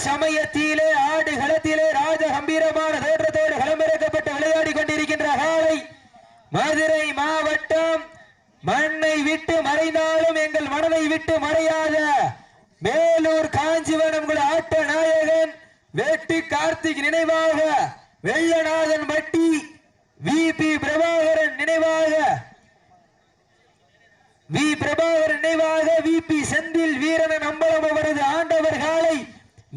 சமயத்திலே ஆடு களத்திலே ராஜ கம்பீரமான தோற்றத்தோடு களமிறக்கப்பட்டு விளையாடி கொண்டிருக்கின்ற காலை மதுரை மாவட்டம். மண்ணை விட்டு மறைந்தாலும் எங்கள் மனதை விட்டு மறையாத மேலூர் காஞ்சிவரம் ஆட்ட நாயகன் வெட்டி கார்த்திக் நினைவாக வெள்ளநாதன் பட்டி வி பிரபாகரன் நினைவாக வி செந்தில் வீரன் அம்பலம் அவரது ஆண்டவர் காலை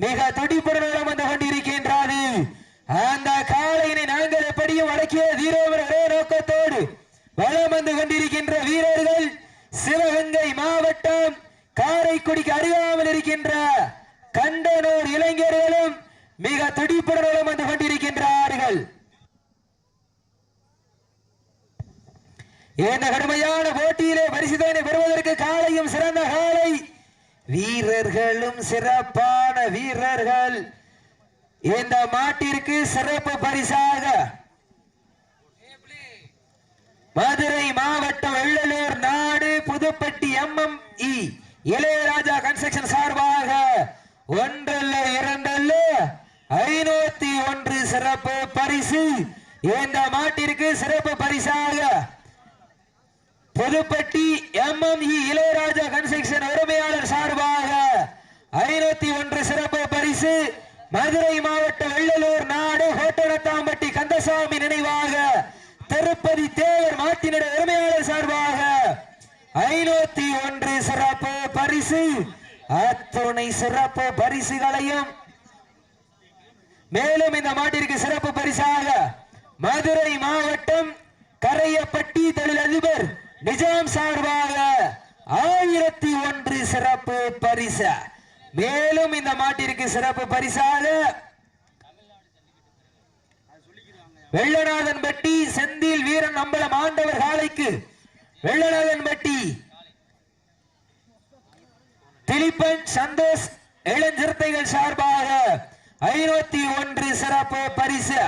மிக துடிப்புடன் வந்து கொண்டிருக்கின்றது. அந்த காளையினை நாங்கள் எப்படியும் அடக்கிய தீரோவர் ஒரே நோக்கத்தோடு வலம் வந்து கொண்டிருக்கின்ற வீரர்கள் சிவகங்கை மாவட்டம் காரைக்குடிக்கு அருகாமல் இருக்கின்ற கண்டனூர் இளைஞர்களும் மிக துடிப்புடன் வந்து கொண்டிருக்கின்றார்கள். இந்த கடுமையான போட்டியிலே பரிசுதனை பெறுவதற்கு காலையும் சிறந்த காலை வீரர்களும் சிறப்பான வீரர்கள். இந்த மாட்டிற்கு சிறப்பு பரிசாக மதுரை மாவட்டம் வெள்ளலூர் நாடு புதுப்பட்டி MME இளையராஜா கன்ஸ்ட்ரக்ஷன் சார்பாக 1 அல்ல 2 அல்ல 501 சிறப்பு பரிசு. இந்த மாட்டிற்கு சிறப்பு பரிசாக புதுப்பட்டி MME இளையராஜா கன்ஸ்ட்ரக்ஷன் உரிமையாளர் சார்பாக 501 சிறப்பு பரிசு. மதுரை மாவட்டம் வெள்ளலூர் நாடு கோட்டனத்தாம்பட்டி கந்தசாமி நினைவாக திருப்பதி தேவர் மாட்டினுடைய உரிமையாளர் சார்பாக 501 சிறப்பு பரிசு. அத்துணை சிறப்பு பரிசுகளையும் மேலும் இந்த மாட்டிற்கு சிறப்பு பரிசாக மதுரை மாவட்டம் கரையப்பட்டி தொழிலதிபர் நிஜாம் சார்பாக 1001 சிறப்பு பரிசு. மேலும் இந்த மாட்டிற்கு சிறப்பு பரிசாக வெள்ளநாதன் பட்டி செந்தில் வீரன் அம்பலம் ஆண்டவர் காலைக்கு வெள்ளநாதன் பட்டி திலீபன் சந்தோஷ் இளஞ்சிறுத்தைகள் சார்பாக 501 சிறப்பு பரிசு.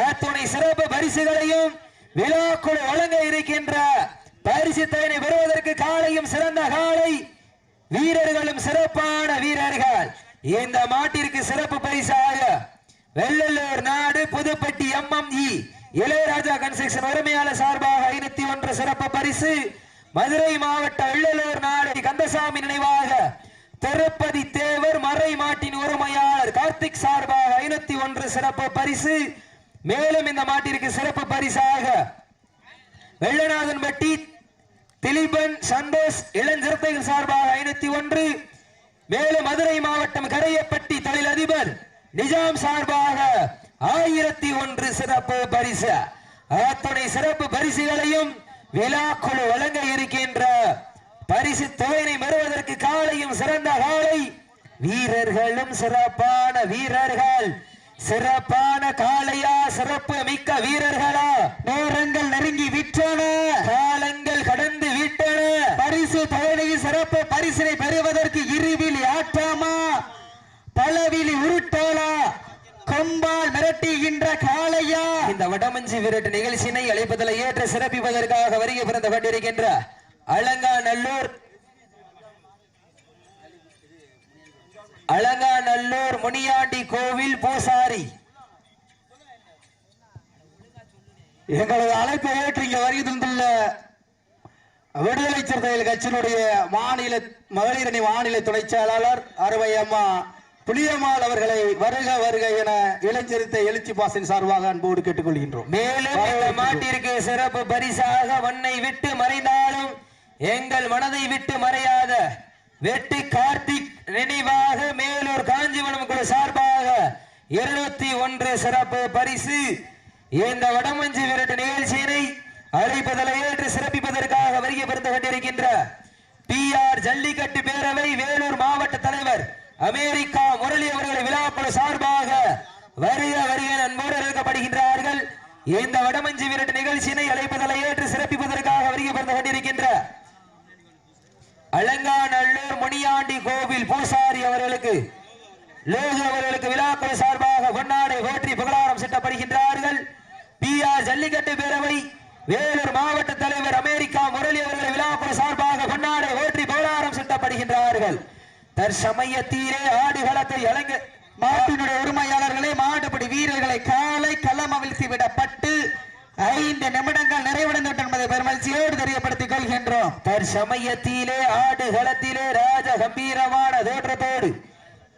அத்துணை சிறப்பு பரிசுகளையும் விழாக்குழு வழங்க இருக்கின்ற பரிசு தொகையை பெறுவதற்கு காலையும் சிறந்த காலை வீரர்களும் சிறப்பான வீரர்கள். இந்த மாட்டிற்கு சிறப்பு பரிசாக வெள்ளலூர் நாடு புதுப்பட்டி MME இளையராஜா கன்ஸ்ட்ரக்ஷன் உரிமையாளர் சார்பாக 501 சிறப்பு பரிசு. மதுரை மாவட்ட வெள்ளலூர் நாடு கந்தசாமி நினைவாக திருப்பதி தேவர் மறை மாட்டின் உரிமையாளர் கார்த்திக் சார்பாக 501 சிறப்பு பரிசு. மேலும் இந்த மாட்டிற்கு சிறப்பு பரிசாக வெள்ளநாதன் பட்டி திலீபன் சந்தோஷ் இளஞ்சிறுத்தைகள் சார்பாக 501. மேலும் மதுரை மாவட்டம் கரையப்பட்டி தொழிலதிபர் நிஜாம் சார்பாக 1001 சிறப்பு பரிசு. அத்துணை சிறப்பு பரிசுகளையும் விழாக்குழு வழங்க இருக்கின்ற பரிசு தொகையினை பெறுவதற்கு காலையும் சிறந்த காலை வீரர்களும் சிறப்பான வீரர்கள். சிறப்பான காளையா சிறப்பு மிக்க வீரர்களா? நேரங்கள் நெருங்கி விட்டன, காலங்கள் கடந்து விட்டன. பரிசு தொகையில் சிறப்பு பரிசினை பெறுவதற்கு இருவிழி ஆட்டாமா பலவிழி உருட்டாளா கொம்பால் மிரட்டுகின்ற காளையா? இந்த வடமஞ்சி விரட்டு நிகழ்ச்சியினை அழைப்பதில் ஏற்ற சிறப்பிப்பதற்காக வருகை பிறந்து கொண்டிருக்கின்ற அலங்காநல்லூர் முனியாண்டி கோவில் பூசாரி எங்களது அழைப்பை ஏற்று இங்க வருகை தந்துள்ள விடுதலை சிறுத்தைகள் கட்சியினுடைய மகளிர் அணி மாநில துணை செயலாளர் அருமை அம்மா புளியம்மாள் அவர்களை வருக வருக என இளஞ்சிறுத்தை எழுச்சி பாசின் சார்பாக அன்போடு கேட்டுக்கொள்கின்றோம். மேலும் இந்த மாட்டிற்கு சிறப்பு பரிசாக மண்ணை விட்டு மறைந்தாலும் எங்கள் மனதை விட்டு மறையாத வெட்டி கார்த்திக் நினைவாக மேலூர் காஞ்சிவரம் குழு சார்பாக 201 சிறப்பு பரிசு. இந்த வடமஞ்சி விரட்டு நிகழ்ச்சியினை அழைப்பதில் ஏற்று சிறப்பிப்பதற்காக வருகை பெறுந்து கொண்டிருக்கின்ற PR ஜல்லிக்கட்டு பேரவை வேலூர் மாவட்ட தலைவர் அமெரிக்கா முரளி அவர்களை விழாக்குழு சார்பாக வருக வருக அன்போடு அழைக்கப்படுகின்றார்கள். இந்த வடமஞ்சி விரட்டு நிகழ்ச்சியினை அழைப்பதில் ஏற்று சிறப்பிப்பதற்காக வருகை பெறுந்து கொண்டிருக்கின்ற அலங்காநல்லூர் முனியாண்டி கோவில் பூசாரி அவர்களுக்கு லோகு அவர்களுக்கு விழாக்குழு சார்பாக பொன்னாடை போற்றி புகழாரம் சூட்டப்படுகின்றார்கள். PR ஜல்லிக்கட்டு பேரவை வேலூர் மாவட்ட தலைவர் அமெரிக்கா முரளி அவர்களை விழாக்குழு சார்பாக பொன்னாடை போற்றி புகழாரம் சூட்டப்படுகின்றார்கள். தற்சமயத்தீரே ஆடுகளத்தை மாட்டினுடைய உரிமையாளர்களே, மாடுபடி வீரர்களை காலை களம் அவிழ்த்து விடப்பட்டு 5 நிமிடங்கள் நிறைவடைந்துவிட்டது என்பதை பெருமகிழ்ச்சியோடு தெரியப்படுத்திக் கொள்கின்றோம். தற்சமயத்திலே ஆடு களத்திலே ராஜ கம்பீரமான தோற்றத்தோடு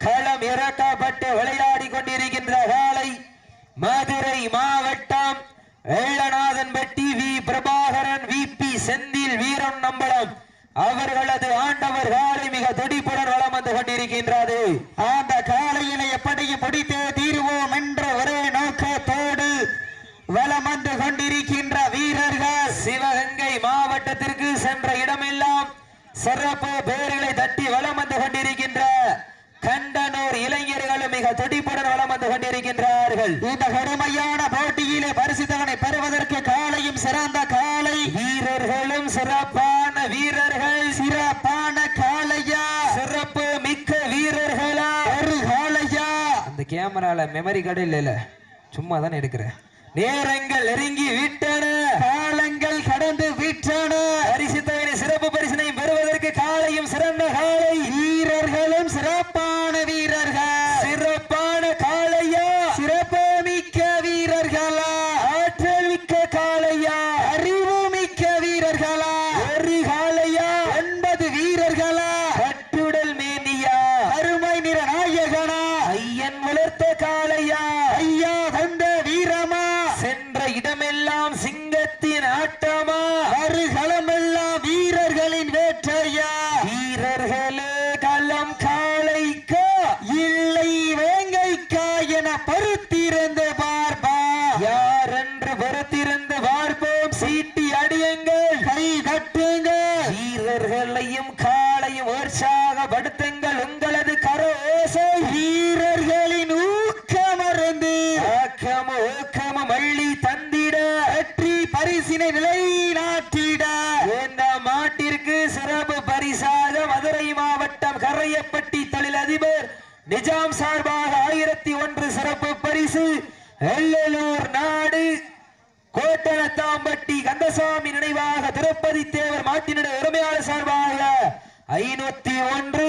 களம் இறக்கப்பட்டு விளையாடி கொண்டிருக்கின்ற காலை மதுரை மாவட்டம் வெள்ளநாதன்பட்டி வி பிரபாகரன் விபி செந்தில் வீரன் நம்பலம் அவர்களது ஆண்டவர் காலை மிக துடிப்புடன் வளம் வந்து கொண்டிருக்கின்றது. அந்த காலையினை எப்படியும் பிடித்தே தீர்வோம் என்ற ஒரே நோக்கத்தோடு வளம் வந்து கொண்டிருக்கின்ற வீரர்கள் சிவகங்கை மாவட்டத்திற்கு சென்ற இடமெல்லாம் சிறப்பு பேர்களை தட்டி வளம் வந்து கொண்டிருக்கின்ற கண்டனூர் இளைஞர்களும் மிக துடிப்புடன் வளம் வந்து கொண்டிருக்கின்றார்கள். இந்த கடுமையான போட்டியிலே பரிசுத்தவனை பெறுவதற்கு காலையும் சிறந்த காலை வீரர்களும் சிறப்பான வீரர்கள், சிறப்பான காலையா, சிறப்பு மிக்க வீரர்களா, ஒரு காலையா. அந்த கேமரால மெமரி கார்டு இல்ல, சும்மா தான் எடுக்கிறேன். நேரங்கள் நெருங்கி விட்டன, காலங்கள் கடந்து விட்டன. பரிசுத்தவனை சிறப்பு பரிசினை பெறுவதற்கு காலையும் சிறந்த காலை, வீரர்களும் சிறப்பான வீரர்கள், சிறப்பான காலையா, சிறப்பு மிக்க வீரர்களா, ஆற்றல் மிக்க காலையா, அறிவு மிக்க வீரர்களா, ஒரு காலையா, 9 வீரர்களா, கட்டுடல் மேனியா, அருமை நிற நாயகனா, ஐயன் வளர்த்த காலையா, ஐயா தந்த வீரமா, சென்ற இடமெல்லாம் சிங்கத்தின் ஆட்டமா, வருகளமெல்லாம் வீரர்களின் வேற்றையா, வீரர்களே களம் காளைக்கா இல்லை வேங்கைக்கா என பருத்திருந்து பார்ப்பா, யார் என்று பொறுத்திருந்து பார்ப்போம். சீட்டி அடியுங்கள், கை தட்டுங்கள், வீரர்களையும் காளையும் உற்சாகப்படுத்துங்கள். உங்களது கரோசை வீரர்களின் ஊக்கமருந்து ஆக்கமும் ஊக்கமும் அள்ளி தந்திட வெற்றி பரிசினை நிலைநாட்டிட இந்த மாட்டிற்கு சிறப்பு பரிசாக மதுரை மாவட்டம் கரையப்பட்டி தொழிலதிபர் நிஜாம் சார்பாக 1001 சிறப்பு பரிசு, எல்லலூர் நாடு கோட்டனத்தாம்பட்டி கந்தசாமி நினைவாக திருப்பதி தேவர் மாட்டினுடைய உரிமையாளர் சார்பாக 501,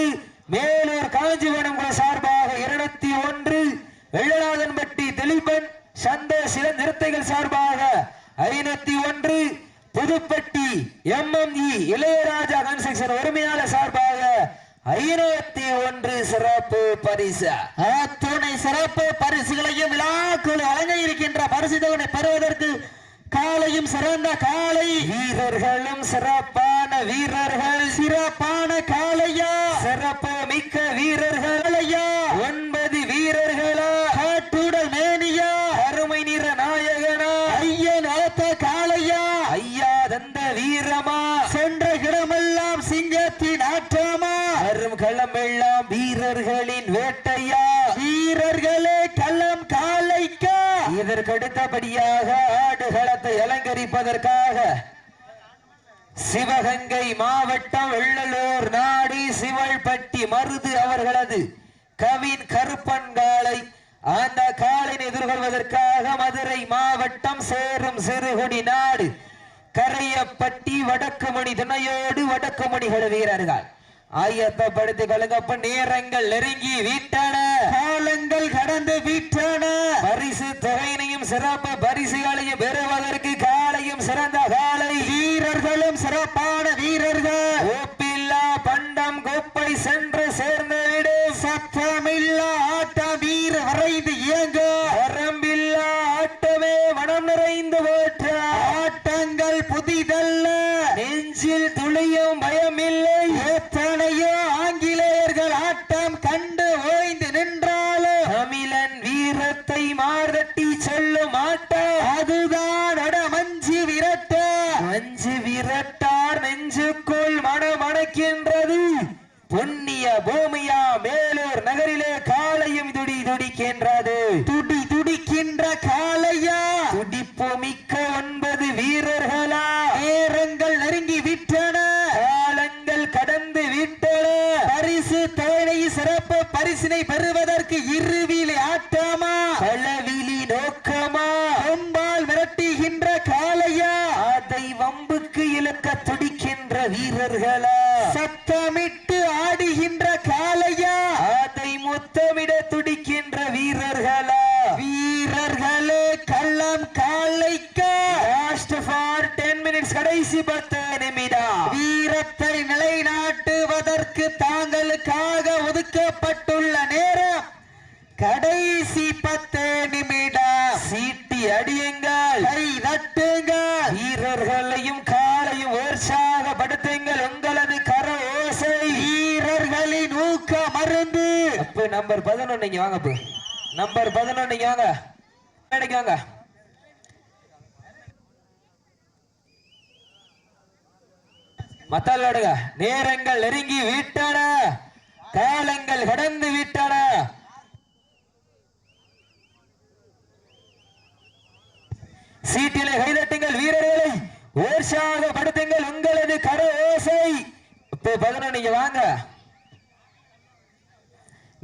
மேலூர் காஞ்சிபுரம் குழு சார்பாக 201, வெள்ளநாதன்பட்டி திலீபன் சந்தோஷ் நிறுத்தைகள் சார்பாக 501, புதுப்பட்டி MME இளையராஜா கன்ஸ்ட்ரக்ஷன் உரிமையாளர் சார்பாக 501 சிறப்பு பரிசு. அத்துணை சிறப்பு பரிசுகளையும் விழாக்குழு வழங்க இருக்கின்ற பரிசுகளை பெறுவதற்கு காலையும் சிறந்த காலை, வீரர்களும் சிறப்பான வீரர்கள், சிறப்பான காலையா, சிறப்பு மிக்க வீரர்கள், 9 வீரர்களா, காட்டுடல் மேனியா, அருமை நிற நாயகனா, ஐயன் அழைத்த காலையா, ஐயா தந்த வீரமா, சென்ற இடமெல்லாம் சிங்கத்தின் ஆற்றமா, வரும் களமெல்லாம் வீரர்களின் வேட்டையா, வீரர்களே களம் காலைக்கா. இதற்கடுத்தபடியாக ஆடுகளத்தை அலங்கரிப்பதற்காக சிவகங்கை மாவட்டம் வெள்ளலூர் நாடு சிவல்பட்டி மருது அவர்களது கவின் கருப்பன் காளை, அந்த காளையை எதிர்கொள்வதற்காக மதுரை மாவட்டம் சேரும் சிறுகுடி நாடு கரையப்பட்டி வடக்குமணி துணையோடு வடக்குமணிகள் வீரர்கள் ஆயத்தப்படுத்திக் கொள்ளுங்கப்ப. நேரங்கள் நெருங்கி விட்டன, காலங்கள் கடந்து விட்டன. பரிசு தொகையினையும் சிறப்பு பரிசுகளையும் பெறுவதற்கு காலையும் சிறந்த காலை, வீரர்களும் சிறப்பான வீரர்கள், ஒப்பில்லா பண்டம் குப்பை சென்று சேர்ந்து விடு, சத்தமில்லா ஆட்டம் வீர வரைந்து இயங்க, வரம்பில்லா ஆட்டமே மனம் நிறைந்து போற்ற, ஆட்டங்கள் புதிதல்ல, நெஞ்சில் துளியும் பயமில்லை, எத்தனையோ ஆங்கிலேயர்கள் ஆட்டம் கண்டு ஓய்ந்து நின்றாலும் தமிழன் வீரத்தை மார்தட்டி சொல்லும் ஆட்டம் அதுதான் மஞ்சு விரட்ட, மஞ்சு விரட்டார் நெஞ்சுக்குள் மனமணக்கின்றது. புண்ணிய பூமியா மேலூர் நகரிலே காலையும் துடிக்கின்றது, துடி துடிக்கின்ற காலையா, துடிப்பு மிக்க 9 வீரர்களா, நேரங்கள் நெருங்கி விட்டன, காலங்கள் கடந்து விட்டன, பரிசு தேனை சிறப்பு பரிசினை பெறுவதற்கு இருவிழி ஆட்டமா, களவிழி நோக்கமா, கொம்பால் மிரட்டுகின்ற காலையா, அதை வம்புக்கு இழக்க துடிக்கின்ற வீரர்களா, சத்தமிட்டு ஆடுகின்ற காலையா, அதை முத்தமிட துடிக்கின்ற வீரத்தை நிலைநாட்டுவதற்கு தாங்களுக்காக ஒதுக்கப்பட்டுள்ள நேரம் கடைசி 10 நிமிடம். சீட்டி அடியுங்கள், கை தட்டுங்கள், வீரர்களையும் காலையும் உற்சாகப்படுத்துங்கள். உங்களது கர ஓசை வீரர்களின் ஊக்க மருந்து. அப்ப நம்பர் 11 நீங்க வாங்க. அப்ப நம்பர் 11 நீங்க வாங்க, மேடைக்கு வாங்க. மத்தாளோடுங்க. நேரங்கள் நெருங்கி விட்டன, காலங்கள் கடந்து விட்டன. சீட்டிலே கைதட்டுங்கள், வீரர்களை உற்சாகப்படுத்துங்கள். உங்களது கர ஓசை. இப்போ 11 நீங்க வாங்க.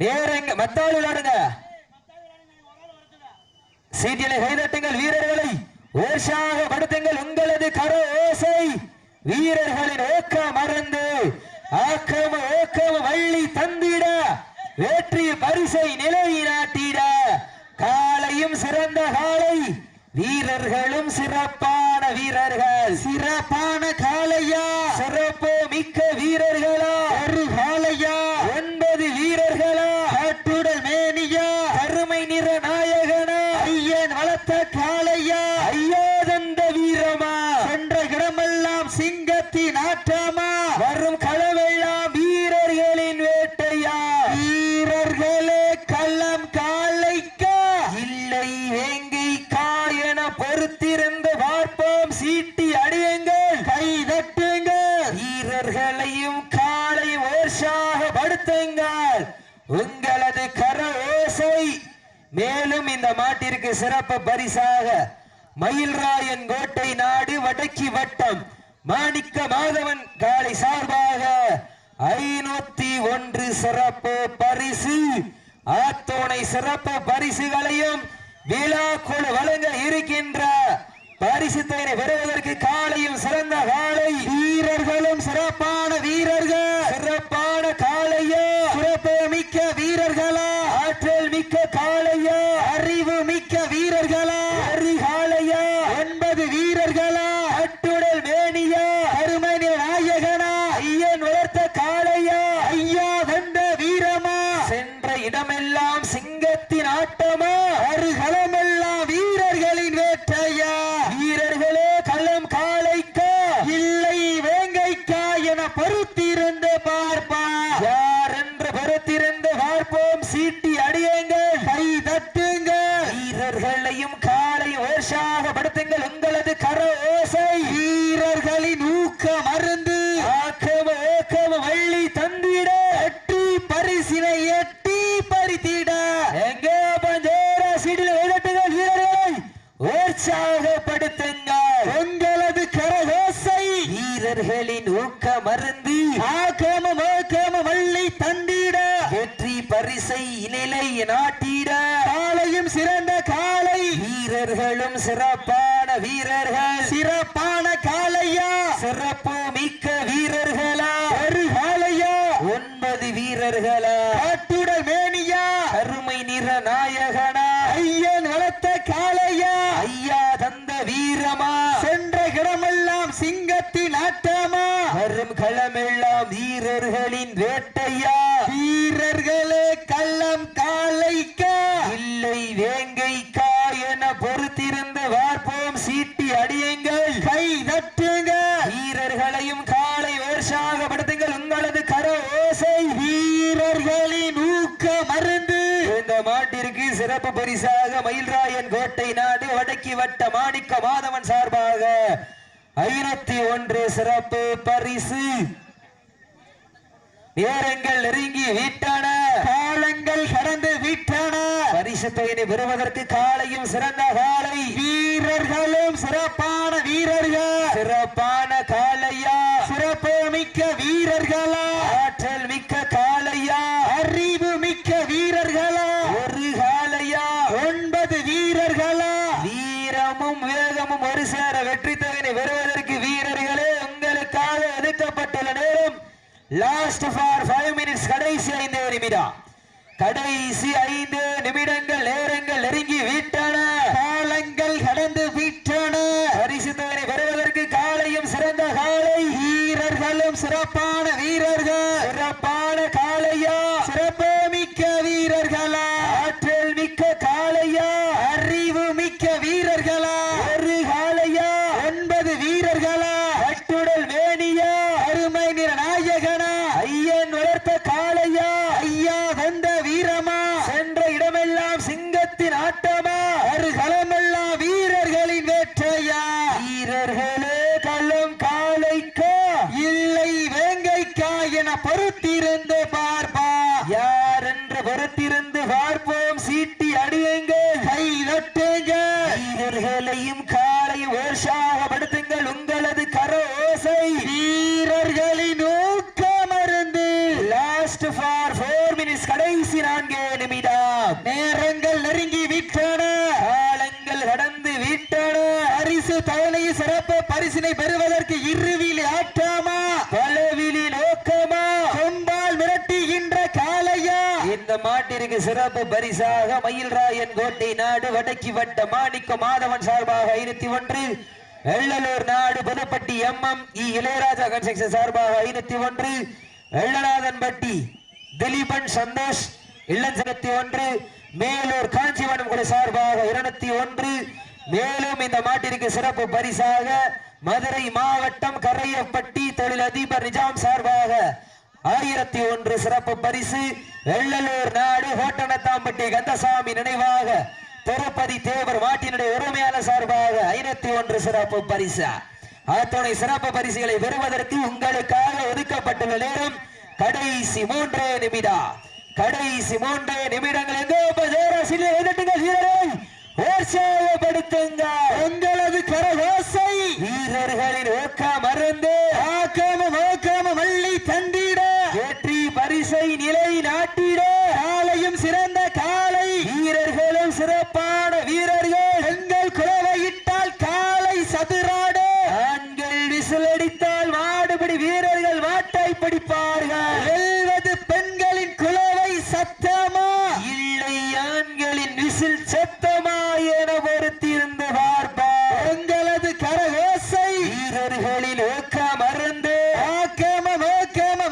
நேரங்க மத்தாள் விளையாடுங்க. சீட்டிலே கைதட்டுங்கள், வீரர்களை உற்சாகப்படுத்துங்கள். உங்களது கர ஓசை. வீரர்களின் ஊக்க மறந்து ஆக்கம ஊக்கம வள்ளி தந்திட வெற்றி பரிசை நிலைநாட்டிட காலையும் சிறந்த காலை, வீரர்களும் சிறப்பான வீரர்கள். சிறப்பான காளையா, சிறப்பு மிக்க வீரர்களா, ஒரு காளையா, 9 வீரர்களா, காட்டுடல் மேனியா, கருமை நிற நாயகனா, ஐயன் வளர்த்த காளையா, ஐயா தந்த வீரமா, சென்ற இடமெல்லாம் சிங்கத்தின் ஆட்டமா, வரும் களமெல்லாம் வீரர்களின் வேட்டையா. வீரர்களே களம் காளைக்கா, இல்லை வேங்கைக்கா என பொறுத்திருந்து பார்ப்போம். சீட்டி அடியுங்கள், கை தட்டுங்கள், வீரர்களையும் காலை உற்சாகப்படுத்துங்கள். உங்களது கர ஓசை. மேலும் இந்த மாட்டிற்கு சிறப்பு பரிசாக மயில்ராயன் கோட்டை நாடு வடக்கி வட்டம் மாணிக்க மாதவன் காலை சார்பாக 501 சிறப்பு பரிசு, ஆத்தோனை சிறப்பு பரிசுகளையும் விழா குழு வழங்க இருக்கின்ற பரிசு தொகையை பெறுவதற்கு காலையும் சிறந்த காலை, வீரர்களும் சிறப்பான வீரர்கள், சிறப்பான காளையா, சிறப்பு மிக்க வீரர்களா, ஆற்றல் மிக்க காளையா, அறிவு மிக்க வீரர்களா, ஒரு காளையா, 9 வீரர்களா, அட்டுடல் மேனியா, அருமணி நாயகனா, ஐயன் வளர்த்த காளையா, ஐயா வந்த வீரமா, சென்ற இடமெல்லாம் சிங்கத்தின் ஆட்டமா, அருகளமெல்லாம் வீரர்களின் வேட்டையா, வீரர்களே களம் காளைக்கா, இல்லை வேங்கைக்கா என பொறுத்திருந்து பார்ப்பா, யார் என்று பொறுத்திருந்து பார்ப்போம். சீட்டி அடியுங்கள், கை தட்டுங்கள், வீரர்களையும் காலை உற்சாகப்படுத்துங்கள். உங்களது கர ஓசை. வீரர்களின் ஊக்க மருந்து ஆக்கம ஊக்கம வள்ளி தந்திட வெற்றி பரிசினை எட்டி பறித்திட எங்கே பஞ்சேரா சீட்டில் எழுதட்டுங்கள், வீரர்களை உற்சாகப்படுத்துங்கள். உங்களது கரகோசை. வீரர்களின் ஊக்க மருந்து ஆக்கமும் ஓக்கமும் வள்ளி தந்திட வெற்றி பரிசை நிலை நாட்டிட காலையும் சிறந்த காலை, வீரர்களும் சிறப்பான வீரர்கள், சிறப்பான காளையா, சிறப்பு மிக்க வீரர்களா, ஒரு காளையா, 9 வீரர்களா, காட்டுடல் மேனியா, கருமை நிற நாயகனா, ஐயன் வளர்த்த காளையா, ஐயா தந்த வீரமா, சென்ற இடமெல்லாம் சிங்கத்தின் ஆட்டமா, வரும் களமெல்லாம் வீரர்களின் வேட்டையா. வீரர்களே கள்ளம் காளைக்கா, இல்லை வேங்கைக்கா என பொறுத்திருந்து பார்ப்போம். சீட்டி அடியுங்கள், கை தட்டுங்க, வீரர்களையும் காலை உற்சாகப்படுத்துங்கள். உங்களது கர ஓசை. வீரர்களின் ஊக்க மருந்து இந்த மாட்டிற்கு சிறப்பு பரிசாக மயில்ராயன் கோட்டை நாடு வடக்கி வட்ட மாணிக்க மாதவன் சார்பாக 501 சிறப்பு பரிசு. நேரங்கள் நெருங்கி விட்டன, காலங்கள் கடந்து விட்டன, பரிசு தொகையை பெறுவதற்கு காலையும் சிறந்த காலை, வீரர்களும் சிறப்பான வீரர்கள், சிறப்பான காளையா, சிறப்பு மிக்க வீரர்களா, ஆற்றல் மிக்க காளையா, அறிவு மிக்க வீரர்களா, ஒரு காளையா, 9 வீரர்களா, வீரமும் வேகமும் ஒரு சேர வெற்றி தொகையை பெறுவதற்கு வீரர்களே உங்களுக்காக ஒதுக்கப்பட்டுள்ள நேரம் லாஸ்ட் ஃபார் 5 மினிட்ஸ். கடைசி 5 நிமிடம், கடைசி 5 நிமிடங்கள். நேரங்கள் நெருங்கி விட்டன, காலங்கள் கடந்து விட்டன, பரிசு தொகையை பெறுவதற்கு காலையும் சிறந்த காலை, வீரர்களும் சிறப்பான வீரர்கள், சிறப்பான காளையா, சிறப்பு மிக்க வீரர்களா, ஆற்றல் மிக்க காளையா, அறிவு மிக்க வீரர்களா, ஒரு காளையா, 9 வீரர்களா, கட்டுடல் மேனியா, அருமை நிற நாயகனா, ஐயன் வளர்த்த காளையா, ஐயா வந்த வீரமா, சென்ற இடமெல்லாம் சிங்கத்தின் ஆட்டமா, அருகளமெல்லாம் வீரர்களின் வேற்றையா, வீரர்களே களம் காளைக்கா, இல்லை வேங்கைக்கா என பொறுத்திருந்து பார்ப்பா, யார் என்று பொறுத்திருந்து பார்ப்போம். சீட்டி அடியுங்கள், கை தட்டுங்க, வீரர்களையும் காளையும் உற்சாகப்படுத்துங்கள். உங்களது கர ஓசை வீரர்களின் ஊக்கமருந்து லாஸ்ட் ஃபார் 4 minutes, கடைசி 4 நிமிடம். நேரங்கள் நெருங்கி விட்டன, காலங்கள் கடந்து விட்டன. பரிசு தவணை சிறப்பு பரிசினை பெறுவதற்கு இருவிழி ஆட்டமா, பலவிழி நோக்கமா, கொம்பால் மிரட்டுகின்ற காளையா, இந்த மாட்டிற்கு சிறப்பு பரிசாக மயில்ராயன் கோட்டை நாடு வடக்கி வட்ட மாணிக்க மாதவன் சார்பாக 501, வெள்ளலூர் நாடு புதுப்பட்டி MM இளையராஜா கன்ஸ்ட்ரக்ஷன் சார்பாக 501, வெள்ளநாதன்பட்டி திலீபன் சந்தோஷ் இல்லஞ்சகத்தி 1, மேலூர் காஞ்சிவனம் குழு சார்பாக 201. மேலும் இந்த மாட்டிற்கு சிறப்பு பரிசாக மதுரை மாவட்டம் கரையப்பட்டி தொழிலதிபர் நிஜாம் சார்பாக 1001 சிறப்பு பரிசு. வெள்ளலூர் நாடு கோட்டனத்தாம்பட்டி கந்தசாமி நினைவாக திருப்பதி தேவர் மாட்டினுடைய உரிமையாளர் சார்பாக 501 சிறப்பு பரிசு. அத்துணை சிறப்பு பரிசுகளை பெறுவதற்கு உங்களுக்காக ஒதுக்கப்பட்டுள்ள நேரம் கடைசி 3 நிமிடம். கடைசி 3 நிமிடங்கள். உற்சாகப்படுத்துங்க உங்களது கரகோசை, வீரர்களின் ஊக்கம் மருந்து ஆக்கமும் வள்ளி தந்திட, வெற்றி பரிசை நிலை நாட்டிட, காலையும் சிறந்த காலை, வீரர்களும் சிறப்பான வீரர்கள், எங்கள் குலவையிட்டால் காலை சதுராட, ஆண்கள் விசில் அடித்தால் மாடுபிடி வீரர்கள் மாட்டை பிடிப்பார்கள். வெல்வது பெண்களின் குலவை சத்தமா, இல்லை ஆண்களின் விசில் சத்தமா என பொறுத்திருந்து பார்ப்பார். உங்களது கரகோசை, வீரர்களின் ஊக்கம் மருந்து ஆக்கமும்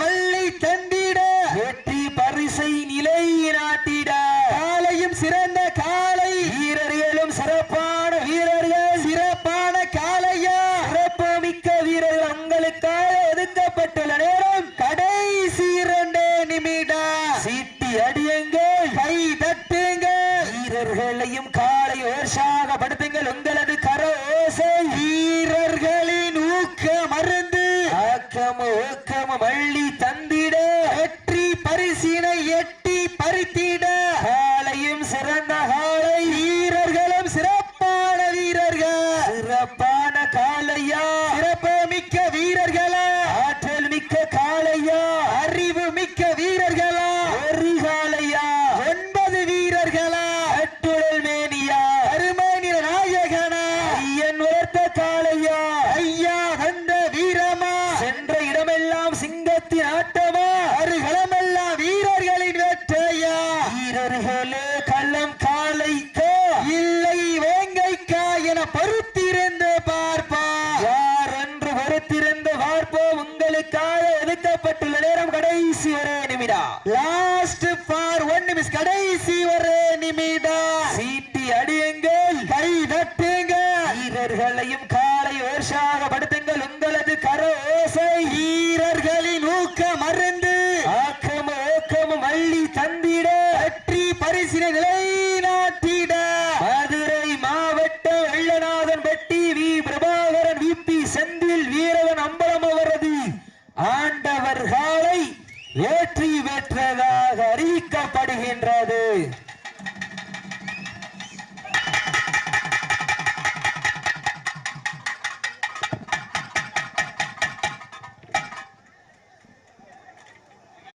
வள்ளி தந்திட, வெற்றி பரிசை நிலை நாட்டிட, காலையும் சிறந்த காலை, வீரர்களும் சிறப்பான வீரர்கள், சிறப்பான காளையா, சிறப்பு மிக்க வீரர்கள் உங்களுக்காக ஒதுக்கப்பட்டுள்ள நேரம் கடைசி 2 நிமிடம். சீட்டி அடியுங்கள், கை தட்டுங்க, வீரர்களையும் காலை உற்சாகப்படுத்துங்கள். உங்களது கர ஓசை வீரர்களின் ஊக்கமருந்து ஊக்கமும் வள்ளி தந்திட, வெற்றி பரிசினை எட்டி பறித்திட, காலையும் சிறந்த காலை, வீரர்களும் சிறப்பான வீரர்கள், சிறப்பான காளையா, சிறப்பு மிக்க வீரர்களா, ஆற்றல் மிக்க காளையா, அறிவு மிக்க வீரர்களா, ஒரு காளையா, 9 வீரர்களா, கட்டுடல் மேனியா, அருமை நிற நாயகனா, ஐயன் வளர்த்த காளையா, ஐயா வந்த வீரமா, சென்ற இடமெல்லாம் சிங்கத்தின் ஆட்டமா, அருகளமெல்லாம் வீரர்களின் வெற்றையா, வீரர்களே களம் காளைக்கா, இல்லை வேங்கைக்கா என பொறுத்திருந்து பார்ப்பா, யார் என்று பொறுத்திருந்து பார்ப்போம். உங்களுக்காக ஒதுக்கப்பட்டுள்ள நேரம் கடைசி 1 நிமிடம். லாஸ்ட் ஃபார் 1 நிமிஷம், கடைசி 1 நிமிடம். சீட்டி அடியுங்கள், கை தட்டுங்க, வீரர்களையும் காலை உற்சாகப்படுத்துங்கள். உங்களது கர ஓசை வீரர்களின் ஊக்கமருந்து ஊக்கமும் வள்ளி தந்திட, வெற்றி பரிசினை நிலைநாட்டிட, மதுரை மாவட்டம் வெள்ளநாதன்பட்டி வி பிரபாகரன் VP செந்தில் வீரவன் அம்பலம் அவரது ஆண்டவர் காலை வெற்றி பெற்றதாக அறிவிக்கப்படுகின்றது.